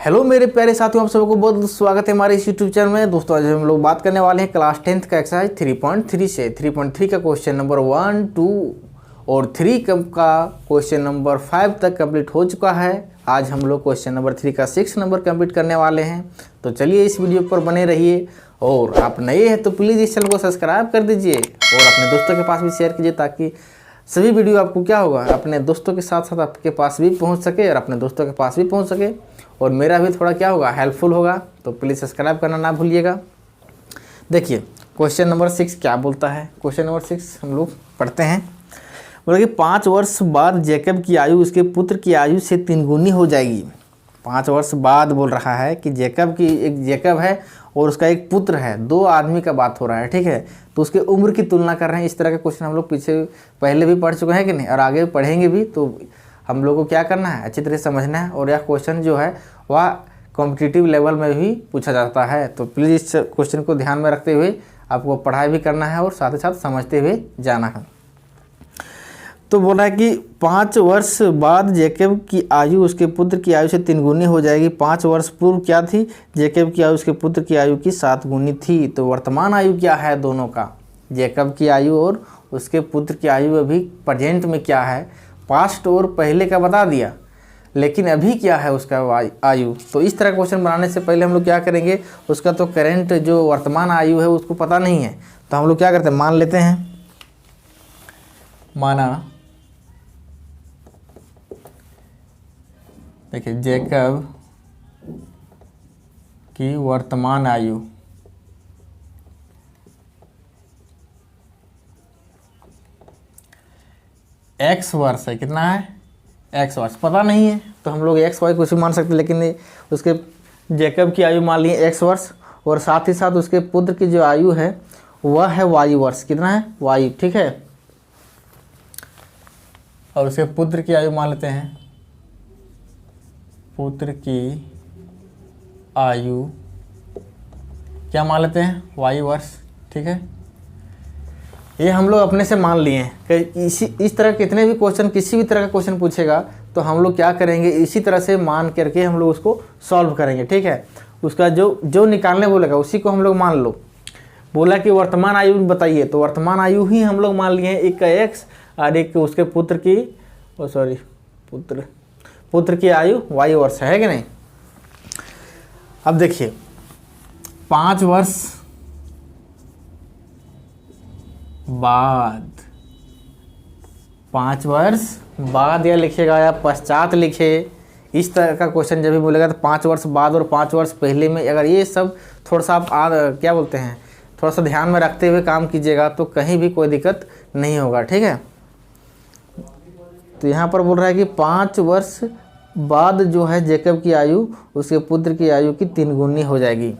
Hello मेरे प्यारे साथियों, आप सबको बहुत स्वागत है हमारे इस यूट्यूब चैनल में। दोस्तों आज हम लोग बात करने वाले हैं क्लास 10th का एक्सरसाइज 3.3 से 3.3 का क्वेश्चन नंबर 1, 2 और 3 का क्वेश्चन नंबर 5 तक कंप्लीट हो चुका है। आज हम लोग क्वेश्चन नंबर 3 का 6 नंबर कंप्लीट करने वाले हैं। तो चलिए इस वीडियो पर बने रहिए, और आप नए हैं तो प्लीज़ इस चैनल को सब्सक्राइब कर दीजिए और अपने दोस्तों के पास भी शेयर कीजिए, ताकि सभी वीडियो आपको क्या होगा अपने दोस्तों के साथ साथ आपके पास भी पहुंच सके और अपने दोस्तों के पास भी पहुंच सके, और मेरा भी थोड़ा क्या होगा हेल्पफुल होगा। तो प्लीज़ सब्सक्राइब करना ना भूलिएगा। देखिए क्वेश्चन नंबर 6 क्या बोलता है। क्वेश्चन नंबर 6 हम लोग पढ़ते हैं। बोला कि 5 वर्ष बाद जैकब की आयु उसके पुत्र की आयु से 3 गुनी हो जाएगी। 5 वर्ष बाद बोल रहा है कि एक जैकब है और उसका एक पुत्र है, 2 आदमी का बात हो रहा है, ठीक है। तो उसके उम्र की तुलना कर रहे हैं। इस तरह के क्वेश्चन हम लोग पहले भी पढ़ चुके हैं कि नहीं, और आगे भी पढ़ेंगे भी। तो हम लोग को क्या करना है, अच्छी तरह से समझना है। और यह क्वेश्चन जो है वह कॉम्पिटिटिव लेवल में भी पूछा जाता है। तो प्लीज़ इस क्वेश्चन को ध्यान में रखते हुए आपको पढ़ाई भी करना है और साथ ही साथ समझते हुए जाना है। तो बोला है कि 5 वर्ष बाद जैकब की आयु उसके पुत्र की आयु से 3 गुनी हो जाएगी। 5 वर्ष पूर्व क्या थी, जैकब की आयु उसके पुत्र की आयु की 7 गुनी थी। तो वर्तमान आयु क्या है दोनों का, जैकब की आयु और उसके पुत्र की आयु अभी प्रेजेंट में क्या है। पास्ट और पहले का बता दिया, लेकिन अभी क्या है उसका आयु। तो इस तरह क्वेश्चन बनाने से पहले हम लोग क्या करेंगे, उसका तो करेंट जो वर्तमान आयु है उसको पता नहीं है। तो हम लोग क्या करते हैं, मान लेते हैं, माना देखिए जैकब की वर्तमान आयु x वर्ष है। कितना है, x वर्ष पता नहीं है तो हम लोग x y कुछ भी मान सकते हैं, लेकिन उसके जैकब की आयु मान लिए x वर्ष, और साथ ही साथ उसके पुत्र की जो आयु है वह है y वर्ष। कितना है, y, ठीक है। और उसके पुत्र की आयु मान लेते हैं, पुत्र की आयु क्या मान लेते हैं, y वर्ष, ठीक है। ये हम लोग अपने से मान लिए हैं कि इस तरह कितने भी क्वेश्चन, किसी भी तरह का क्वेश्चन पूछेगा तो हम लोग क्या करेंगे, इसी तरह से मान करके हम लोग उसको सॉल्व करेंगे, ठीक है। उसका जो निकालने बोलेगा उसी को हम लोग मान लो। बोला कि वर्तमान आयु बताइए, तो वर्तमान आयु ही हम लोग मान लिए हैं, एक का x और एक उसके पुत्र की पुत्र की आयु y वर्ष है कि नहीं। अब देखिए 5 वर्ष बाद, 5 वर्ष बाद या लिखेगा या पश्चात लिखे, इस तरह का क्वेश्चन जब भी बोलेगा तो 5 वर्ष बाद और 5 वर्ष पहले में, अगर ये सब थोड़ा सा आप क्या बोलते हैं, थोड़ा सा ध्यान में रखते हुए काम कीजिएगा तो कहीं भी कोई दिक्कत नहीं होगा, ठीक है। तो यहाँ पर बोल रहा है कि 5 वर्ष बाद जो है जैकब की आयु उसके पुत्र की आयु की 3 गुनी हो जाएगी।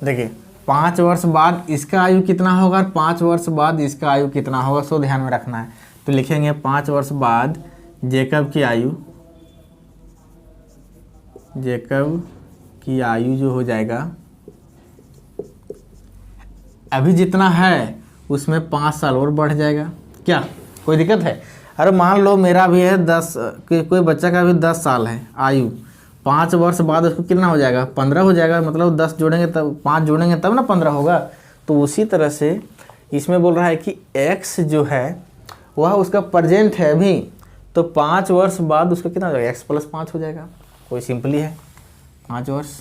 देखिए 5 वर्ष बाद इसका आयु कितना होगा, 5 वर्ष बाद इसका आयु कितना होगा, सो ध्यान में रखना है। तो लिखेंगे 5 वर्ष बाद जैकब की आयु जो हो जाएगा, अभी जितना है उसमें 5 साल और बढ़ जाएगा। क्या कोई दिक्कत है? अरे मान लो मेरा भी है 10, कोई बच्चा का भी 10 साल है आयु, 5 वर्ष बाद उसको कितना हो जाएगा, 15 हो जाएगा। मतलब 10 जोड़ेंगे तब 5 जोड़ेंगे तब ना 15 होगा। तो उसी तरह से इसमें बोल रहा है कि x जो है वह उसका प्रेजेंट है अभी, तो 5 वर्ष बाद उसका कितना हो जाएगा, x + 5 हो जाएगा। कोई सिंपली है 5 वर्ष।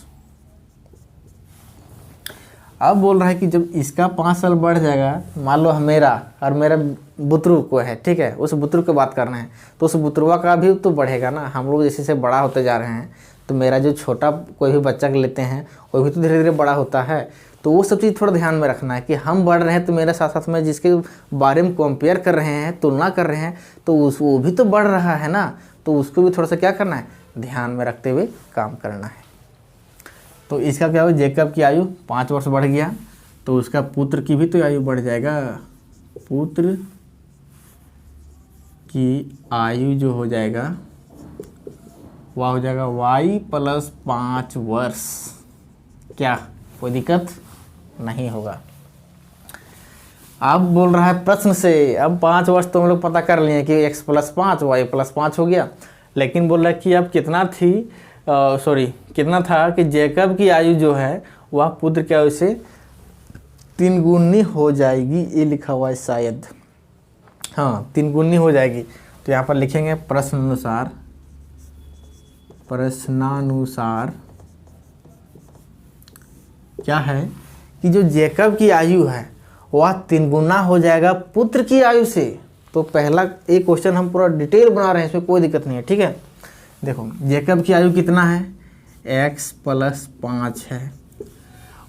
अब बोल रहा है कि जब इसका 5 साल बढ़ जाएगा, मान लो मेरा और मेरा बुतरू को है, ठीक है, उस बुतरू की बात करना है, तो उस बुतरुआ का भी तो बढ़ेगा ना। हम लोग जैसे बड़ा होते जा रहे हैं, तो मेरा जो छोटा कोई भी बच्चा लेते हैं वो भी तो धीरे धीरे बड़ा होता है। तो वो सब चीज़ थोड़ा ध्यान में रखना है कि हम बढ़ रहे हैं तो मेरे साथ साथ में जिसके बारे में कंपेयर कर रहे हैं, तुलना कर रहे हैं, तो वो भी तो बढ़ रहा है ना। तो उसको भी थोड़ा सा क्या करना है, ध्यान में रखते हुए काम करना है। तो इसका क्या हो, जैकब की आयु 5 वर्ष बढ़ गया, तो उसका पुत्र की भी तो आयु बढ़ जाएगा। पुत्र की आयु जो हो जाएगा वह हो जाएगा y + 5 वर्ष। क्या कोई दिक्कत नहीं होगा। अब बोल रहा है प्रश्न से, अब 5 वर्ष तो हम लोग पता कर लिए कि x + 5 y + 5 हो गया, लेकिन बोल रहा है कि अब कितना थी, कितना था कि जैकब की आयु जो है वह पुत्र की आयु से 3 गुनी हो जाएगी, ये लिखा हुआ है शायद, हाँ 3 गुनी हो जाएगी। तो यहाँ पर लिखेंगे प्रश्नानुसार क्या है कि जो जैकब की आयु है वह 3 गुना हो जाएगा पुत्र की आयु से। तो पहला एक क्वेश्चन हम पूरा डिटेल बना रहे हैं, इसमें कोई दिक्कत नहीं है, ठीक है। देखो जैकब की आयु कितना है, x + 5 है,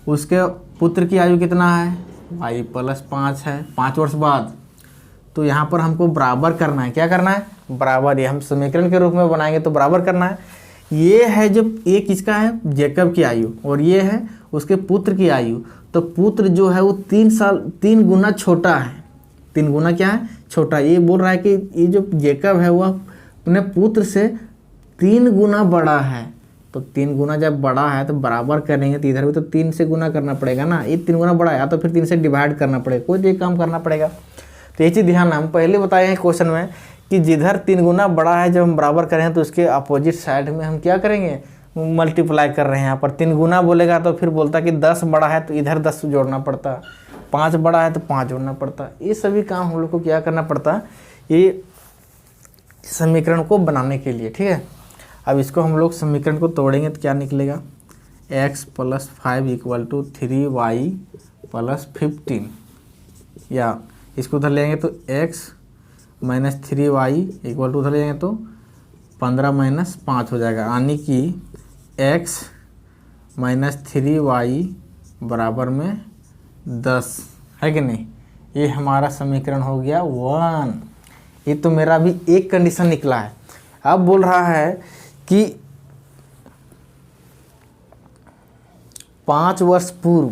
उसके पुत्र की आयु कितना है, y + 5 है, 5 वर्ष बाद। तो यहाँ पर हमको बराबर करना है, क्या करना है, बराबर। ये हम समीकरण के रूप में बनाएंगे तो बराबर करना है। ये है जब ये किसका है, जैकब की आयु, और ये है उसके पुत्र की आयु। तो पुत्र जो है वो 3 गुना छोटा है, 3 गुना क्या है, छोटा। ये बोल रहा है कि ये जो जैकब है वह अपने पुत्र से 3 गुना बड़ा है। तो 3 गुना जब बड़ा है तो बराबर करेंगे तो इधर भी तो 3 से गुना करना पड़ेगा ना, ये 3 गुना बड़ा है, या तो फिर 3 से डिवाइड करना पड़ेगा, कोई तो एक काम करना पड़ेगा। तो ये चीज़ ध्यान, हम पहले बताए हैं क्वेश्चन में कि जिधर 3 गुना बड़ा है जब हम बराबर करें तो उसके अपोजिट साइड में हम क्या करेंगे, मल्टीप्लाई कर रहे हैं। यहाँ पर 3 गुना बोलेगा तो फिर बोलता कि 10 बड़ा है तो इधर 10 जोड़ना पड़ता, 5 बड़ा है तो 5 जोड़ना पड़ता। ये सभी काम हम लोग को क्या करना पड़ता, ये समीकरण को बनाने के लिए, ठीक है। अब इसको हम लोग समीकरण को तोड़ेंगे तो क्या निकलेगा, x + 5 = 3y + 15, या इसको उधर लेंगे तो x - 3y = उधर लेंगे तो 15 - 5 हो जाएगा, यानी कि x - 3y = 10 है कि नहीं। ये हमारा समीकरण हो गया 1। ये तो मेरा भी एक कंडीशन निकला है। अब बोल रहा है कि 5 वर्ष पूर्व,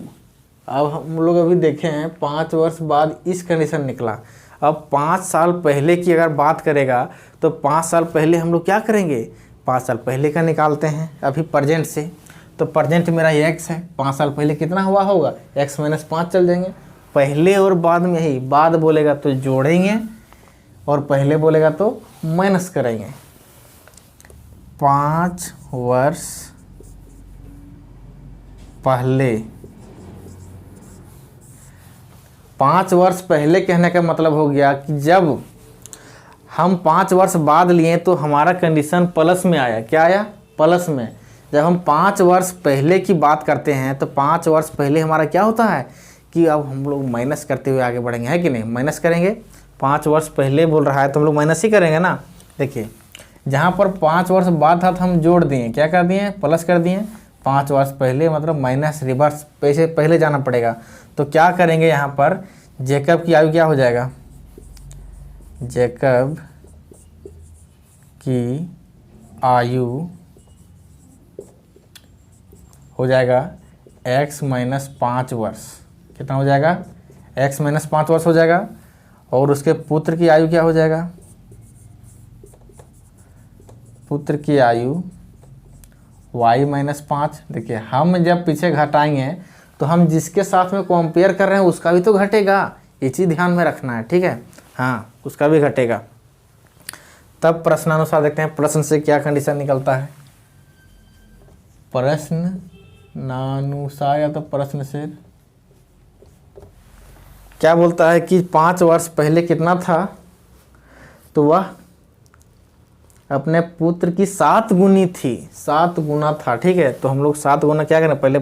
अब हम लोग अभी देखे हैं 5 वर्ष बाद इस कंडीशन निकला। अब 5 साल पहले की अगर बात करेगा तो 5 साल पहले हम लोग क्या करेंगे, 5 साल पहले का निकालते हैं अभी प्रेजेंट से। तो प्रेजेंट मेरा x है, 5 साल पहले कितना हुआ होगा, x - 5 चल जाएंगे। पहले और बाद में यही, बाद बोलेगा तो जोड़ेंगे और पहले बोलेगा तो माइनस करेंगे। 5 वर्ष पहले, 5 वर्ष पहले कहने का मतलब हो गया कि जब हम 5 वर्ष बाद लिए तो हमारा कंडीशन प्लस में आया, क्या आया, प्लस में। जब हम 5 वर्ष पहले की बात करते हैं तो 5 वर्ष पहले हमारा क्या होता है कि अब हम लोग माइनस करते हुए आगे बढ़ेंगे, है कि नहीं, माइनस करेंगे। 5 वर्ष पहले बोल रहा है तो हम लोग माइनस ही करेंगे ना। देखिए जहाँ पर 5 वर्ष बाद था तो हम जोड़ दिए, क्या कर दिए, प्लस कर दिए। 5 वर्ष पहले मतलब माइनस, रिवर्स पैसे पहले जाना पड़ेगा। तो क्या करेंगे, यहाँ पर जैकब की आयु क्या हो जाएगा, जैकब की आयु हो जाएगा x - 5 वर्ष, कितना हो जाएगा, x - 5 वर्ष हो जाएगा। और उसके पुत्र की आयु क्या हो जाएगा, पुत्र की आयु y - 5। देखिए हम जब पीछे घटाएंगे तो हम जिसके साथ में कंपेयर कर रहे हैं उसका भी तो घटेगा, ये चीज़ ध्यान में रखना है, ठीक है, हाँ उसका भी घटेगा। तब प्रश्नानुसार देखते हैं प्रश्न से क्या कंडीशन निकलता है। प्रश्नानुसार या तो प्रश्न से क्या बोलता है कि 5 वर्ष पहले कितना था, तो वह अपने पुत्र की 7 गुनी थी, 7 गुना था, ठीक है। तो हम लोग 7 गुना क्या करें, पहले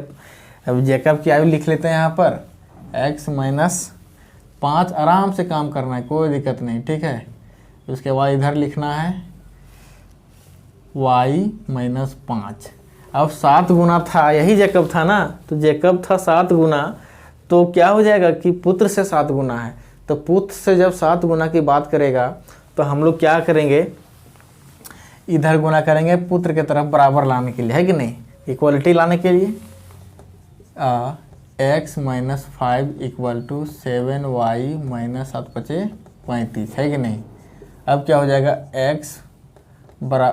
अब जैकब की आयु लिख लेते हैं यहाँ पर, x - 5 आराम से काम करना है, कोई दिक्कत नहीं, ठीक है। उसके बाद इधर लिखना है y - 5। अब 7 गुना था, यही जैकब था ना, तो जैकब था 7 गुना, तो क्या हो जाएगा कि पुत्र से 7 गुना है। तो पुत्र से जब 7 गुना की बात करेगा तो हम लोग क्या करेंगे, इधर गुना करेंगे पुत्र की तरफ बराबर लाने के लिए, है कि नहीं, इक्वलिटी लाने के लिए। x - 5 = 7y - 7 × 5 = 35, है कि नहीं। अब क्या हो जाएगा, x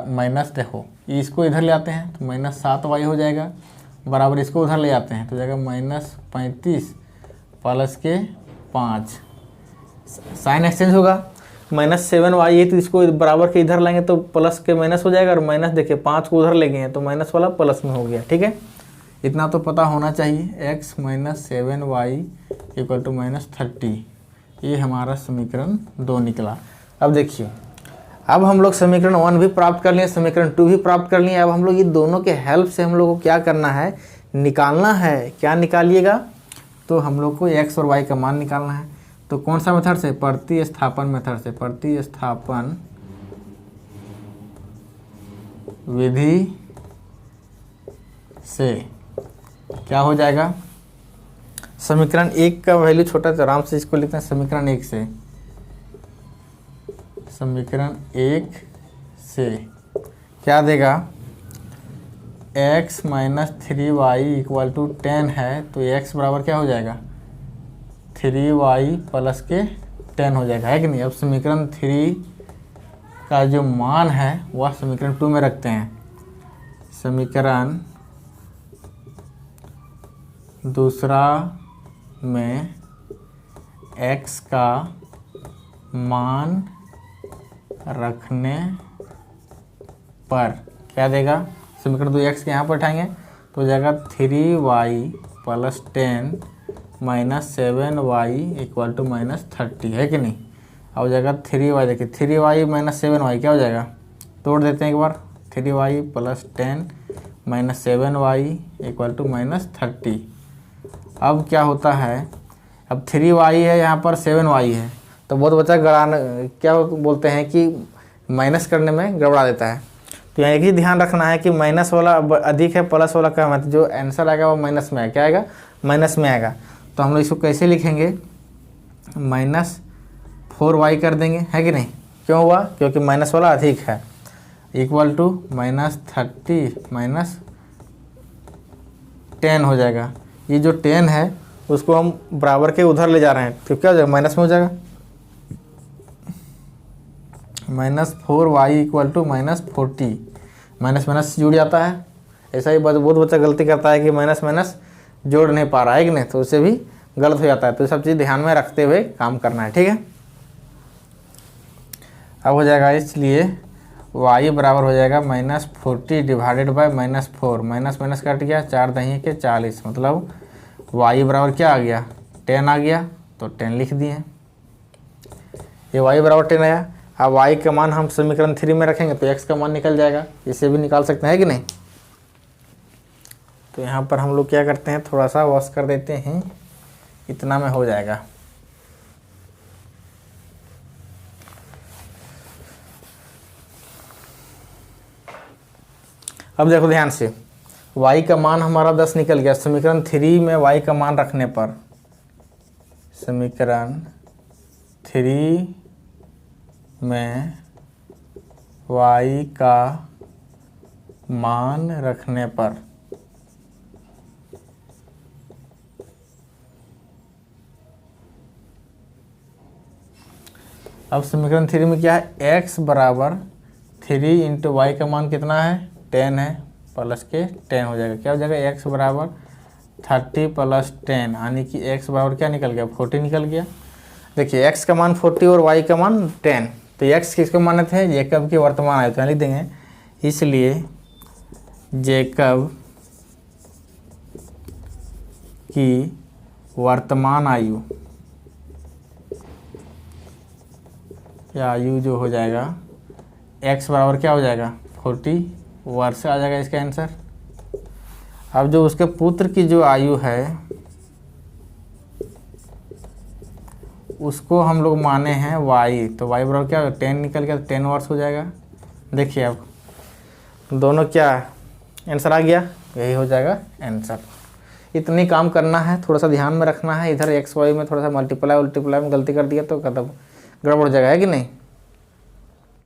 माइनस, देखो इसको इधर ले आते हैं तो -7y हो जाएगा, बराबर इसको उधर ले आते हैं तो जाएगा -35 + 5, साइन एक्सचेंज होगा। -7y है तो इसको बराबर के इधर लाएंगे तो प्लस के माइनस हो जाएगा, और माइनस देखिए 5 को उधर ले गए हैं तो माइनस वाला प्लस में हो गया। ठीक है, इतना तो पता होना चाहिए। x - 7y = -30, ये हमारा समीकरण 2 निकला। अब देखिए, अब हम लोग समीकरण 1 भी प्राप्त कर लिए, समीकरण 2 भी प्राप्त कर लिए। अब हम लोग ये दोनों के हेल्प से हम लोग को क्या करना है, निकालना है। क्या निकालिएगा, तो हम लोग को x और y का मान निकालना है। तो कौन सा मेथड से, प्रतिस्थापन मेथड से, प्रतिस्थापन विधि से क्या हो जाएगा, समीकरण 1 का वैल्यू छोटा तो आराम से इसको लिखते हैं समीकरण 1 से, समीकरण 1 से क्या देगा, x - 3y = 10 है तो x बराबर क्या हो जाएगा, 3y प्लस के 10 हो जाएगा, है कि नहीं। अब समीकरण 3 का जो मान है वह समीकरण 2 में रखते हैं। समीकरण दूसरा में x का मान रखने पर क्या देगा, समीकरण 2 x के यहाँ पर उठाएंगे तो हो जाएगा 3y + 10 - 7y = -30, है कि नहीं। अब हो जाएगा 3y, देखिए 3y - 7y क्या हो जाएगा, तोड़ देते हैं एक बार, 3y + 10 - 7y = -30। अब क्या होता है, अब 3y है यहाँ पर 7y है तो बहुत बच्चा गड़ाना क्या बोलते हैं कि माइनस करने में गड़बड़ा देता है। तो यहाँ एक ही ध्यान रखना है कि माइनस वाला अधिक है, प्लस वाला कम है, तो जो आंसर आएगा वो माइनस में है, क्या आएगा, माइनस में आएगा। तो हम लोग इसको कैसे लिखेंगे, -4y कर देंगे, है कि नहीं। क्यों हुआ, क्योंकि माइनस वाला अधिक है, इक्वल टू -30 - 10 हो जाएगा। ये जो 10 है उसको हम बराबर के उधर ले जा रहे हैं तो क्या हो जाएगा, माइनस में हो जाएगा, -4y = -40, माइनस माइनस जुड़ जाता है। ऐसा ही बहुत बच्चा गलती करता है कि माइनस माइनस जोड़ नहीं पा रहा है कि नहीं, तो उससे भी गलत हो जाता है। तो सब चीज़ ध्यान में रखते हुए काम करना है, ठीक है। अब हो जाएगा, इसलिए y बराबर हो जाएगा -40 divided by -4, minus minus cut गया, 4 दही के 40, मतलब y बराबर क्या आ गया, 10 आ गया, तो 10 लिख दिए। ये y बराबर 10 आया। अब y का मान हम समीकरण 3 में रखेंगे तो x का मान निकल जाएगा, इसे भी निकाल सकते हैं कि नहीं। तो यहाँ पर हम लोग क्या करते हैं, थोड़ा सा वॉश कर देते हैं, इतना में हो जाएगा। अब देखो ध्यान से, y का मान हमारा 10 निकल गया। समीकरण 3 में y का मान रखने पर, समीकरण 3 में y का मान रखने पर अब समीकरण 3 में क्या है, x बराबर 3 × y का मान कितना है, 10 है, प्लस के 10 हो जाएगा। क्या हो जाएगा, x बराबर 30 + 10, यानी कि x बराबर क्या निकल गया, 40 निकल गया। देखिए x का मान 40 और y का मान 10, तो x किसको माने थे, जेकब के वर्तमान आयु, तो लिख देंगे, इसलिए जेकब की वर्तमान आयु या आयु जो हो जाएगा, x बराबर क्या हो जाएगा, 40 वर्ष आ जाएगा इसका आंसर। अब जो उसके पुत्र की जो आयु है उसको हम लोग माने हैं y, तो y बराबर क्या होगा, 10 निकल गया, 10 वर्ष हो जाएगा। देखिए अब दोनों क्या आंसर आ गया, यही हो जाएगा आंसर। इतनी काम करना है, थोड़ा सा ध्यान में रखना है। इधर x y में थोड़ा सा मल्टीप्लाई में गलती कर दिया तो खत्म, गड़बड़ हो जाएगा, है कि नहीं।